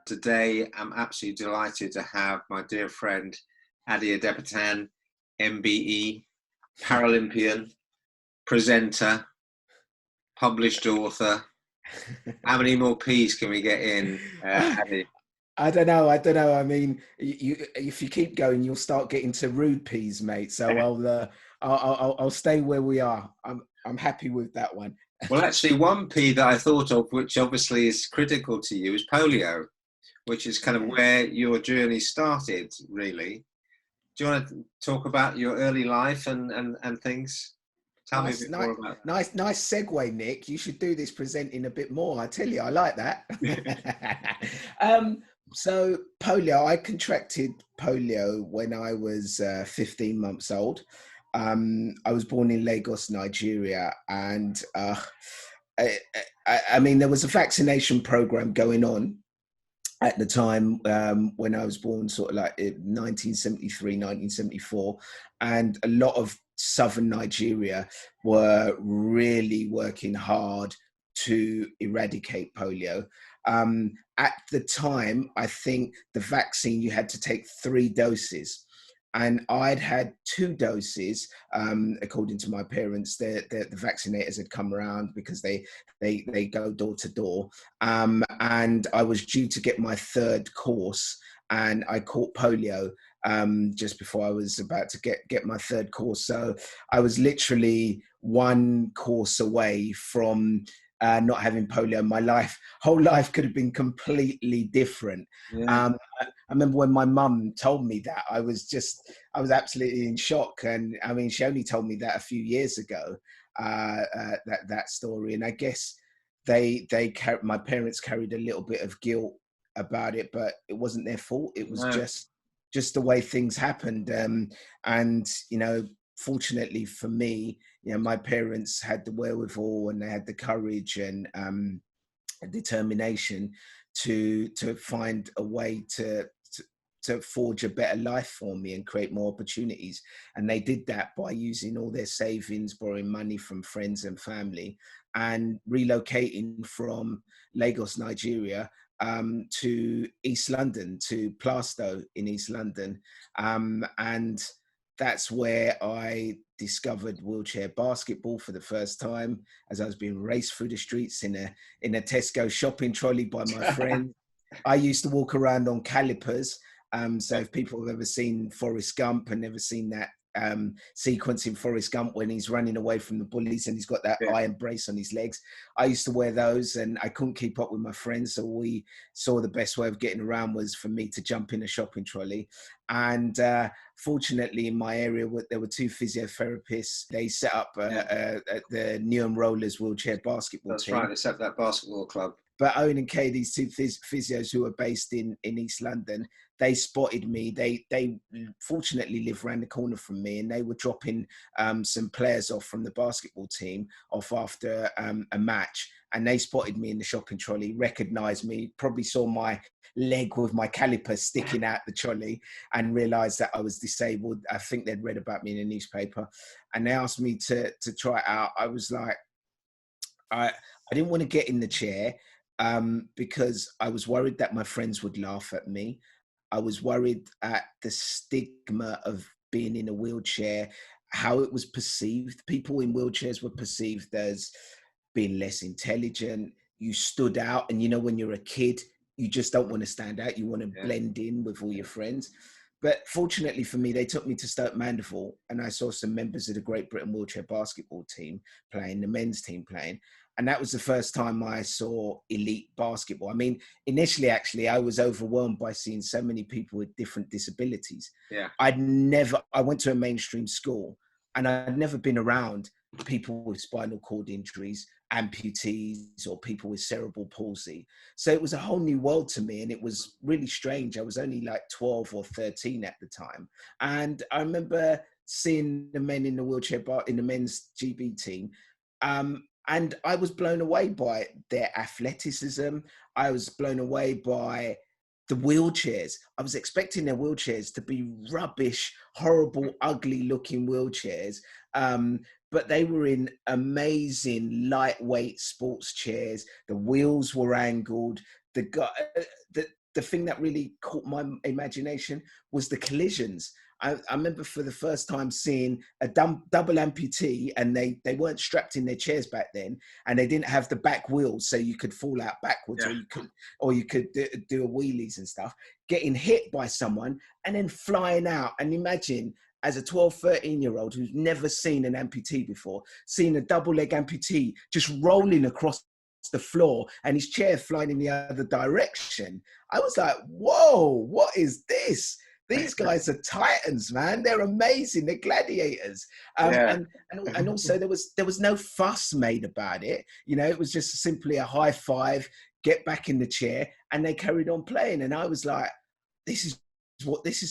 today I'm absolutely delighted to have my dear friend Ade Adepitan, MBE, Paralympian, presenter, published author. How many more P's can we get in, Ade? I don't know. I mean, if you keep going, you'll start getting to rude peas, mate. So I'll stay where we are. I'm happy with that one. Well, actually, one P that I thought of, which obviously is critical to you, is polio, which is kind of where your journey started, really. Do you want to talk about your early life and things? Tell me a bit more about that. Nice segue, Nick. You should do this presenting a bit more. I tell you, I like that. So polio, I contracted polio when I was 15 months old. I was born in Lagos, Nigeria, and I mean, there was a vaccination program going on at the time when I was born, sort of like 1973, 1974, and a lot of southern Nigeria were really working hard to eradicate polio. At the time, I think the vaccine, you had to take 3 doses. And I'd had 2 doses, according to my parents. The vaccinators had come around because they go door to door. And I was due to get my 3rd course, and I caught polio just before I was about to get my 3rd course. So I was literally 1 course away from not having polio. My whole life could have been completely different. Yeah. I remember when my mum told me that, I was absolutely in shock. And I mean, she only told me that a few years ago, that story. And I guess my parents carried a little bit of guilt about it, but it wasn't their fault. It was just the way things happened. And, you know, fortunately for me, you know, my parents had the wherewithal and they had the courage and determination to find a way to forge a better life for me and create more opportunities. And they did that by using all their savings, borrowing money from friends and family, and relocating from Lagos, Nigeria, to East London, to Plaistow in East London. And that's where I discovered wheelchair basketball for the first time, as I was being raced through the streets in a Tesco shopping trolley by my friend. I used to walk around on calipers. So if people have ever seen Forrest Gump and never seen that sequence in Forrest Gump when he's running away from the bullies and he's got that iron brace on his legs, I used to wear those, and I couldn't keep up with my friends. So we saw the best way of getting around was for me to jump in a shopping trolley. And fortunately in my area, there were 2 physiotherapists. They set up the Newham Rollers wheelchair basketball team. That's right, they set up that basketball club. But Owen and Kay, these 2 physios who were based in East London, they spotted me. They fortunately live around the corner from me, and they were dropping some players off from the basketball team off after a match. And they spotted me in the shopping trolley, recognised me, probably saw my leg with my caliper sticking out the trolley, and realised that I was disabled. I think they'd read about me in a newspaper, and they asked me to try it out. I was like, I didn't want to get in the chair. Because I was worried that my friends would laugh at me. I was worried at the stigma of being in a wheelchair, how it was perceived. People in wheelchairs were perceived as being less intelligent. You stood out, and you know, when you're a kid, you just don't want to stand out. You want to blend in with all your friends. But fortunately for me, they took me to Stoke Mandeville, and I saw some members of the Great Britain wheelchair basketball team playing, the men's team playing. And that was the first time I saw elite basketball. I mean, initially, actually, I was overwhelmed by seeing so many people with different disabilities. Yeah. I went to a mainstream school, and I'd never been around people with spinal cord injuries, amputees, or people with cerebral palsy. So it was a whole new world to me, and it was really strange. I was only like 12 or 13 at the time. And I remember seeing the men in the wheelchair in the men's GB team, and I was blown away by their athleticism. I was blown away by the wheelchairs. I was expecting their wheelchairs to be rubbish, horrible, ugly looking wheelchairs. But they were in amazing lightweight sports chairs. The wheels were angled. the thing that really caught my imagination was the collisions. I remember for the first time seeing a double amputee, and they weren't strapped in their chairs back then, and they didn't have the back wheels, so you could fall out backwards, Yeah. or you could do a wheelies and stuff, getting hit by someone and then flying out. And imagine, as a 12, 13-year-old who's never seen an amputee before, seeing a double leg amputee just rolling across the floor and his chair flying in the other direction. I was like, whoa, what is this? These guys are titans, man. They're amazing. They're gladiators. And also there was no fuss made about it. You know, it was just simply a high five, get back in the chair, and they carried on playing. And I was like, this is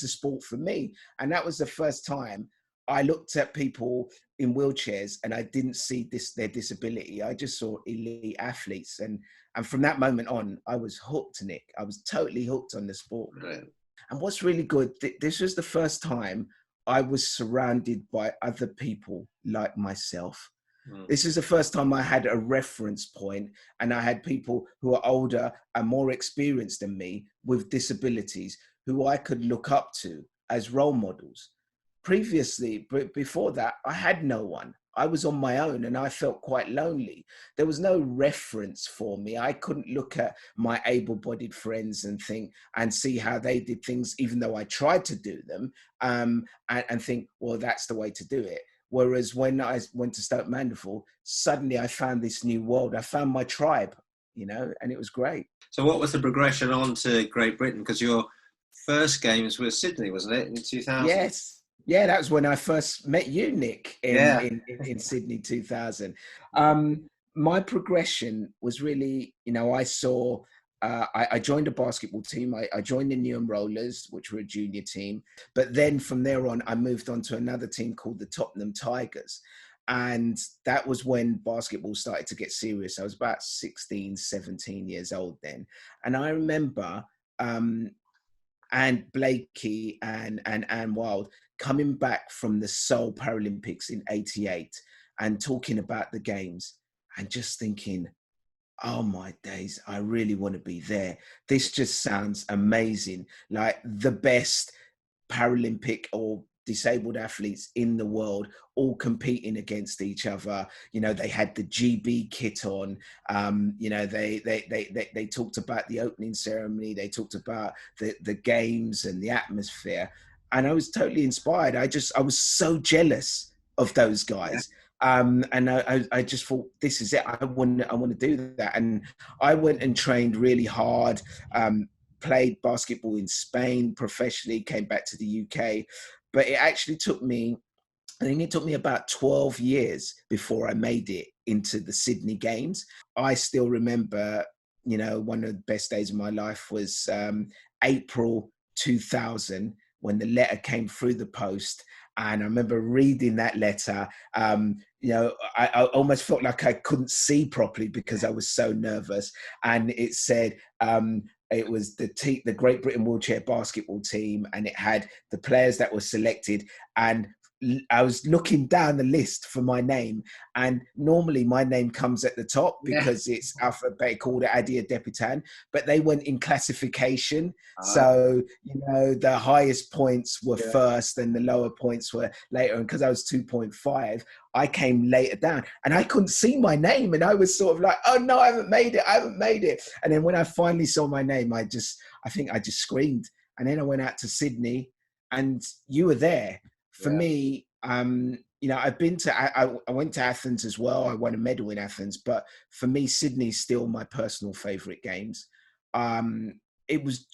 the sport for me. And that was the first time I looked at people in wheelchairs and I didn't see their disability. I just saw elite athletes. And from that moment on, I was hooked, Nick. I was totally hooked on the sport. Brilliant. And what's really good, this was the first time I was surrounded by other people like myself. This is the first time I had a reference point, and I had people who are older and more experienced than me with disabilities who I could look up to as role models. Previously, before that, I had no one. I was on my own and I felt quite lonely. There was no reference for me. I couldn't look at my able-bodied friends and see how they did things, even though I tried to do them, and think, well, that's the way to do it. Whereas when I went to Stoke Mandeville, suddenly I found this new world. I found my tribe, you know, and it was great. So what was the progression on to Great Britain? Because your first games were Sydney, wasn't it, in 2000? Yes. Yeah, that was when I first met you, Nick, in Sydney 2000. My progression was really, you know, I saw, I joined a basketball team. I joined the Newham Rollers, which were a junior team. But then from there on, I moved on to another team called the Tottenham Tigers. And that was when basketball started to get serious. I was about 16, 17 years old then. And I remember and Blakey and Anne Wild coming back from the Seoul Paralympics in '88 and talking about the games and just thinking, oh my days, I really want to be there. This just sounds amazing. Like the best Paralympic or disabled athletes in the world all competing against each other. You know, they had the GB kit on. You know, they talked about the opening ceremony. They talked about the games and the atmosphere. And I was totally inspired. I was so jealous of those guys. And I just thought, this is it. I want to do that. And I went and trained really hard, played basketball in Spain professionally, came back to the UK. But it actually took me, I think it took me about 12 years before I made it into the Sydney Games. I still remember, you know, one of the best days of my life was April 2000, when the letter came through the post. And I remember reading that letter. You know, I almost felt like I couldn't see properly because I was so nervous. And it said, it was the Great Britain wheelchair basketball team, and it had the players that were selected. And I was looking down the list for my name, and normally my name comes at the top because it's alphabetical, Ade Adepitan, but they went in classification. So, you know, the highest points were first and the lower points were later. And because I was 2.5, I came later down and I couldn't see my name. And I was sort of like, oh no, I haven't made it. And then when I finally saw my name, I think I just screamed. And then I went out to Sydney and you were there. For me, you know, I went to Athens as well. I won a medal in Athens, but for me, Sydney's still my personal favorite games. It was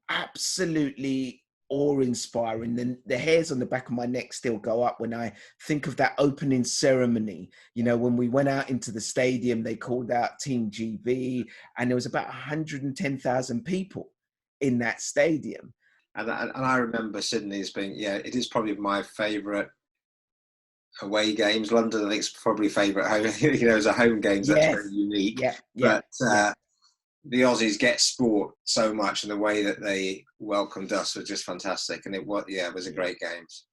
absolutely awe-inspiring. The hairs on the back of my neck still go up when I think of that opening ceremony. You know, when we went out into the stadium, they called out Team GB, and there was about 110,000 people in that stadium. And I remember Sydney as being, it is probably my favourite away games. London, I think, is probably favourite home. You know, as a home games, that's very unique. But the Aussies get sport so much, and the way that they welcomed us was just fantastic. And it was a great games.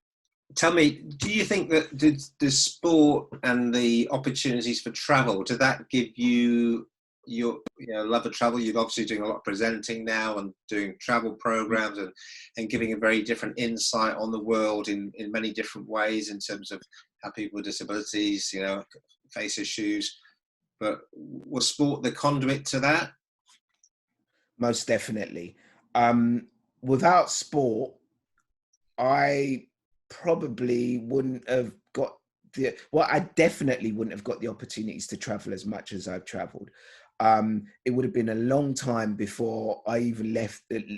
Tell me, do you think that the sport and the opportunities for travel, did that give you love of travel. You're obviously doing a lot of presenting now and doing travel programs and giving a very different insight on the world in many different ways in terms of how people with disabilities, face issues. But was sport the conduit to that? Most definitely. Without sport, I probably wouldn't have got I definitely wouldn't have got the opportunities to travel as much as I've traveled. It would have been a long time before I even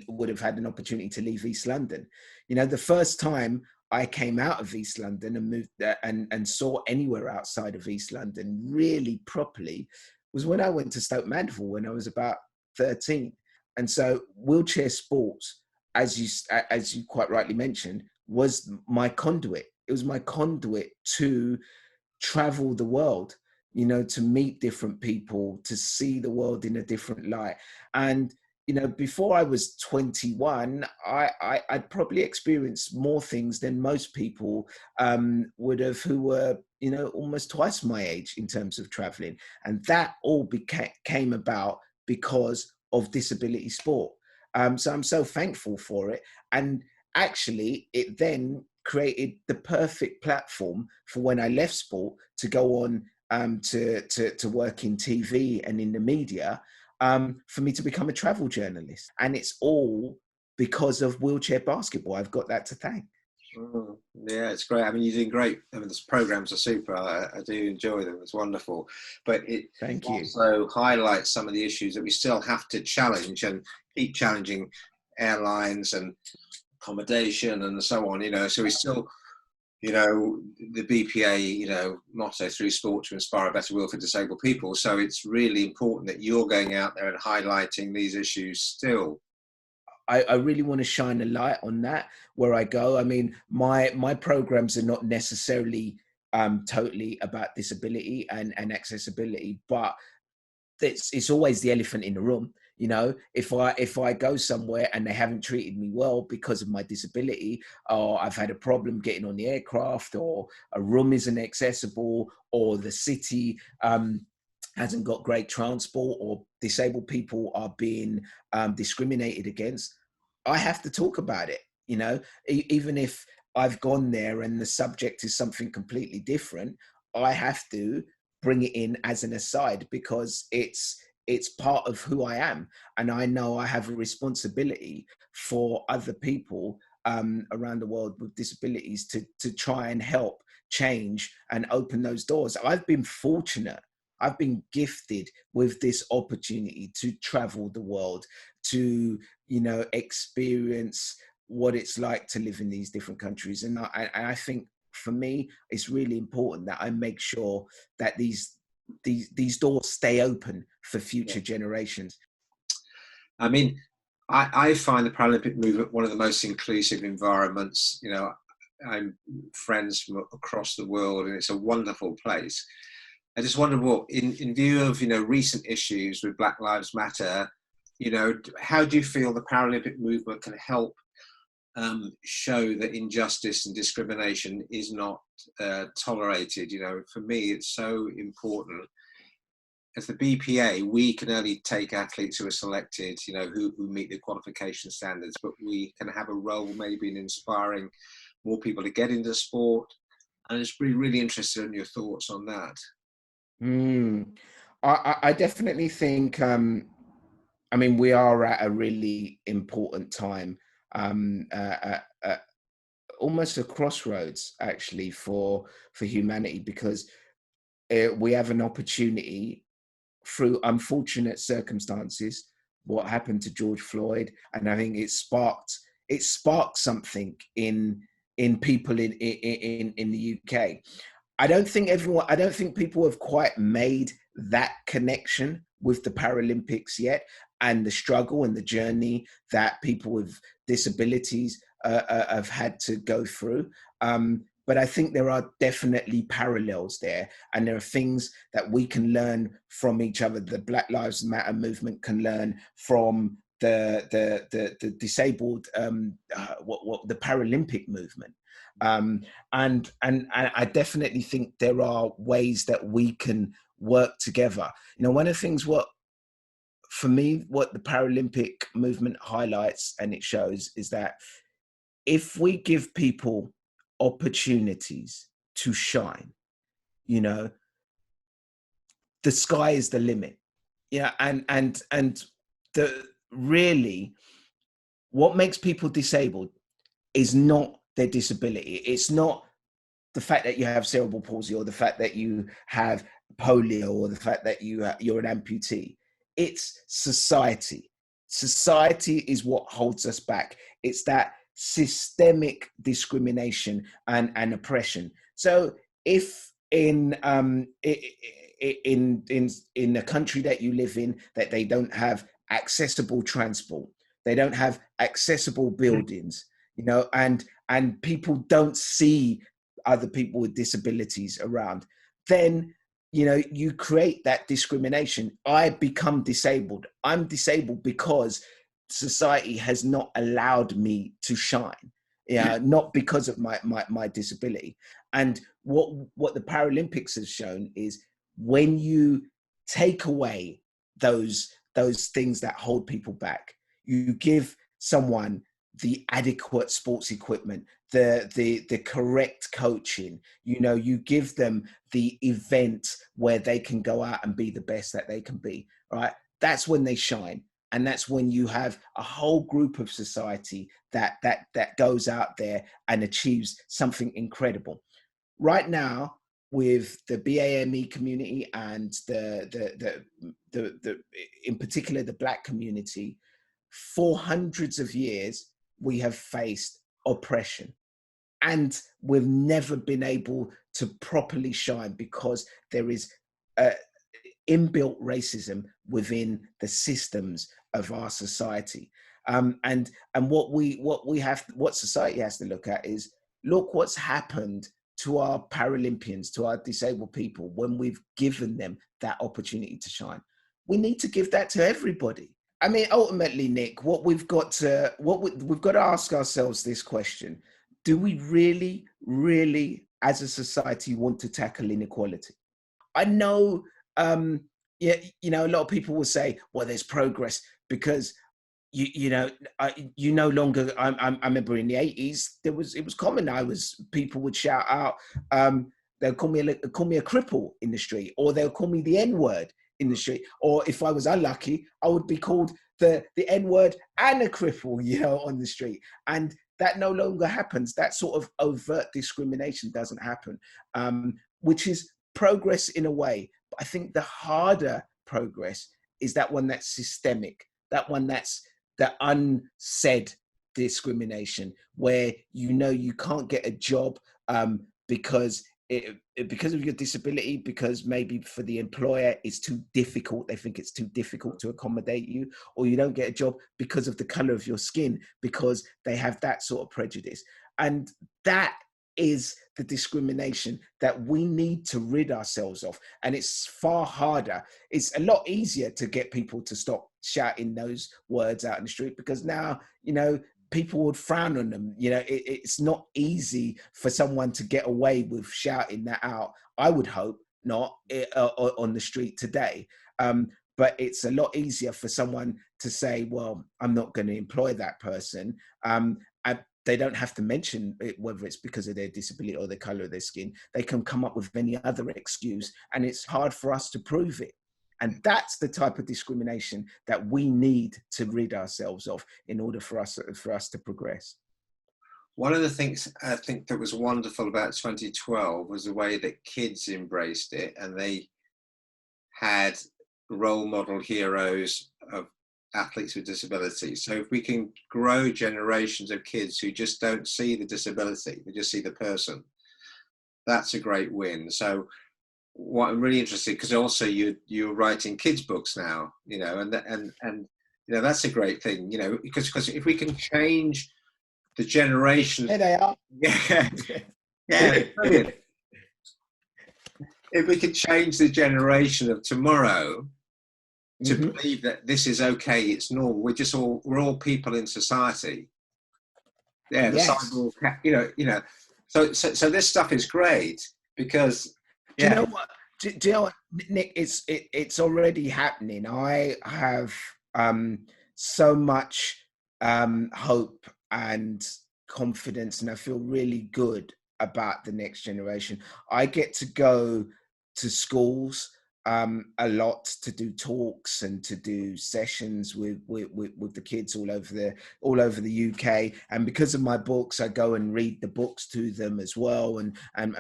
would have had an opportunity to leave East London. The first time I came out of East London and moved there and saw anywhere outside of East London really properly was when I went to Stoke Mandeville when I was about 13. And so wheelchair sports, as you quite rightly mentioned, was my conduit. It was my conduit to travel the world, to meet different people, to see the world in a different light. And, before I was 21, I'd probably experienced more things than most people would have who were, almost twice my age in terms of traveling. And that all came about because of disability sport. So I'm so thankful for it. And actually, it then created the perfect platform for when I left sport to go on to work in TV and in the media, for me to become a travel journalist. And it's all because of wheelchair basketball. I've got that to thank. Yeah, it's great. I mean, you're doing great. I mean, these programs are super. I do enjoy them. It's wonderful. But it also highlights some of the issues that we still have to challenge and keep challenging airlines and accommodation and so on, so we still, the BPA, motto through sport to inspire a better world for disabled people. So it's really important that you're going out there and highlighting these issues still. I really want to shine a light on that where I go. I mean, my programs are not necessarily totally about disability and accessibility, but it's always the elephant in the room. If I go somewhere and they haven't treated me well because of my disability, or I've had a problem getting on the aircraft, or a room isn't accessible, or the city hasn't got great transport, or disabled people are being discriminated against, I have to talk about it. Even if I've gone there and the subject is something completely different, I have to bring it in as an aside because it's part of who I am. And I know I have a responsibility for other people around the world with disabilities to try and help change and open those doors. I've been fortunate. I've been gifted with this opportunity to travel the world, to, experience what it's like to live in these different countries. And I think for me, it's really important that I make sure that these doors stay open for future generations. I mean, I find the Paralympic movement one of the most inclusive environments. I'm friends from across the world, and it's a wonderful place. I just wonder what, in view of recent issues with Black Lives Matter, how do you feel the Paralympic movement can help show that injustice and discrimination is not tolerated? For me, it's so important. As the BPA, we can only take athletes who are selected, who meet the qualification standards, but we can have a role maybe in inspiring more people to get into sport. And it's really interested in your thoughts on that. I definitely think, we are at a really important time, almost a crossroads actually for humanity, because we have an opportunity through unfortunate circumstances, what happened to George Floyd, and I think it sparked something in people in the UK. I don't think people have quite made that connection with the Paralympics yet, and the struggle and the journey that people with disabilities have had to go through. But I think there are definitely parallels there, and there are things that we can learn from each other. The Black Lives Matter movement can learn from the disabled, the Paralympic movement. And I definitely think there are ways that we can work together. One of the things what for me, what the Paralympic movement highlights and it shows is that if we give people opportunities to shine, you know, the sky is the limit. Yeah, and the really what makes people disabled is not their disability. It's not the fact that you have cerebral palsy or the fact that you have polio or the fact that you're an amputee. It's society. Society is what holds us back. It's that systemic discrimination and oppression. So if in the country that you live in that they don't have accessible transport, they don't have accessible buildings, you know, and people don't see other people with disabilities around, then, you know, you create that discrimination. I become disabled. I'm disabled because society has not allowed me to shine. Yeah, not because of my disability. And what the Paralympics has shown is when you take away those things that hold people back, you give someone the adequate sports equipment, the correct coaching, you know, you give them the event where they can go out and be the best that they can be, right? That's when they shine. And that's when you have a whole group of society that goes out there and achieves something incredible. Right now, with the BAME community and the in particular the Black community, for hundreds of years, we have faced oppression, and we've never been able to properly shine because there is inbuilt racism within the systems of our society. And what society has to look at is, look what's happened to our Paralympians, to our disabled people, when we've given them that opportunity to shine. We need to give that to everybody. I mean, ultimately, Nick, we've got to ask ourselves this question: do we really, really, as a society, want to tackle inequality? I know, yeah, you know, a lot of people will say, "Well, there's progress because you no longer." I remember in the 80s, it was common. People would shout out, they'll call me a cripple in the street, or they'll call me the N-word in the street, or if I was unlucky, I would be called the N-word and a cripple, you know, on the street. And that no longer happens. That sort of overt discrimination doesn't happen, which is progress in a way. But I think the harder progress is that one that's systemic, that one that's the unsaid discrimination, where, you know, you can't get a job because of your disability, because maybe for the employer it's too difficult, they think it's too difficult to accommodate you, or you don't get a job because of the color of your skin, because they have that sort of prejudice. And that is the discrimination that we need to rid ourselves of. And it's far harder. It's a lot easier to get people to stop shouting those words out in the street, because now, you know, people would frown on them. You know, it's not easy for someone to get away with shouting that out. I would hope not on the street today. But it's a lot easier for someone to say, well, I'm not going to employ that person. They don't have to mention it, whether it's because of their disability or the color of their skin. They can come up with any other excuse, and it's hard for us to prove it. And that's the type of discrimination that we need to rid ourselves of in order for us to progress. One of the things I think that was wonderful about 2012 was the way that kids embraced it, and they had role model heroes of athletes with disabilities. So if we can grow generations of kids who just don't see the disability, they just see the person, that's a great win. So what I'm really interested, because also you're writing kids books now, you know, and you know, that's a great thing, you know, because if we can change the generation, There they are. yeah, brilliant. If we could change the generation of tomorrow to believe that this is okay, it's normal, we're all people in society. Yeah, the cyborg, you know. So this stuff is great because. Do Do you know what, Nick? It's already happening. I have so much hope and confidence, and I feel really good about the next generation. I get to go to schools a lot to do talks and to do sessions with the kids all over the UK. And because of my books, I go and read the books to them as well, and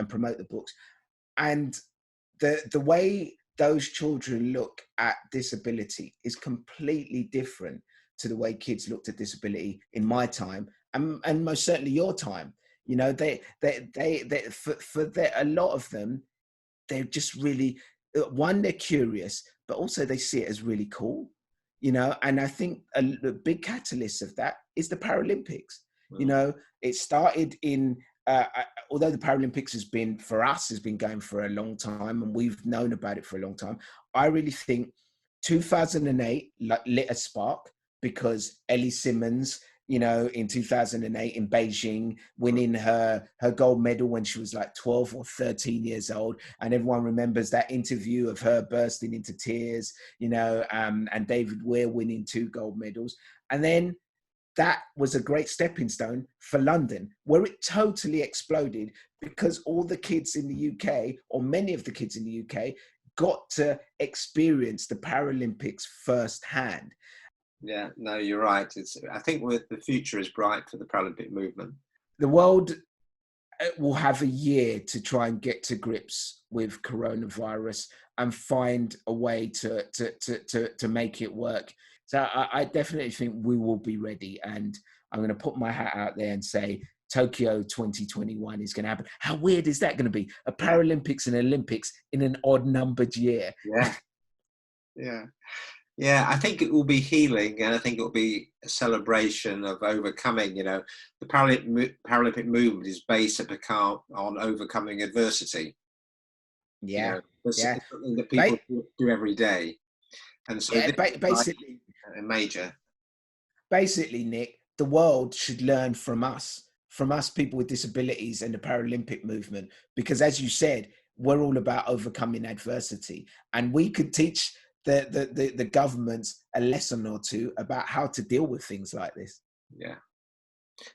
promote the books. And the way those children look at disability is completely different to the way kids looked at disability in my time, and most certainly your time. You know, a lot of them, they're just really, one, they're curious, but also they see it as really cool. You know, and I think a big catalyst of that is the Paralympics. You know, it started in although the Paralympics has been going for a long time, and we've known about it for a long time. I really think 2008 lit a spark, because Ellie Simmonds, you know, in 2008 in Beijing, winning her gold medal when she was like 12 or 13 years old. And everyone remembers that interview of her bursting into tears, you know, and David Weir winning 2 gold medals. And then that was a great stepping stone for London, where it totally exploded, because all the kids in the UK, or many of the kids in the UK, got to experience the Paralympics firsthand. Yeah, no, you're right. I think the future is bright for the Paralympic movement. The world will have a year to try and get to grips with coronavirus and find a way to make it work. So I definitely think we will be ready, and I'm going to put my hat out there and say Tokyo 2021 is going to happen. How weird is that going to be? A Paralympics and Olympics in an odd numbered year. Yeah, I think it will be healing, and I think it will be a celebration of overcoming. You know, the Paralympic movement is based on overcoming adversity. Yeah, you know, it's something that people do every day, and so basically, a major. Basically, Nick, the world should learn from us people with disabilities and the Paralympic movement, because, as you said, we're all about overcoming adversity, and we could teach the governments a lesson or two about how to deal with things like this. Yeah.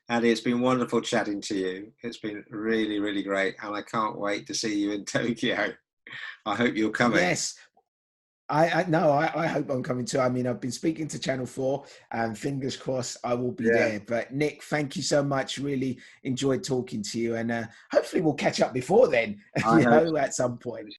Ade, it's been wonderful chatting to you. It's been really, really great, and I can't wait to see you in Tokyo. I hope you're coming. Yes. I hope I'm coming too. I mean, I've been speaking to Channel 4, and fingers crossed I will be there. But Nick, thank you so much. Really enjoyed talking to you, and hopefully we'll catch up before then, at some point.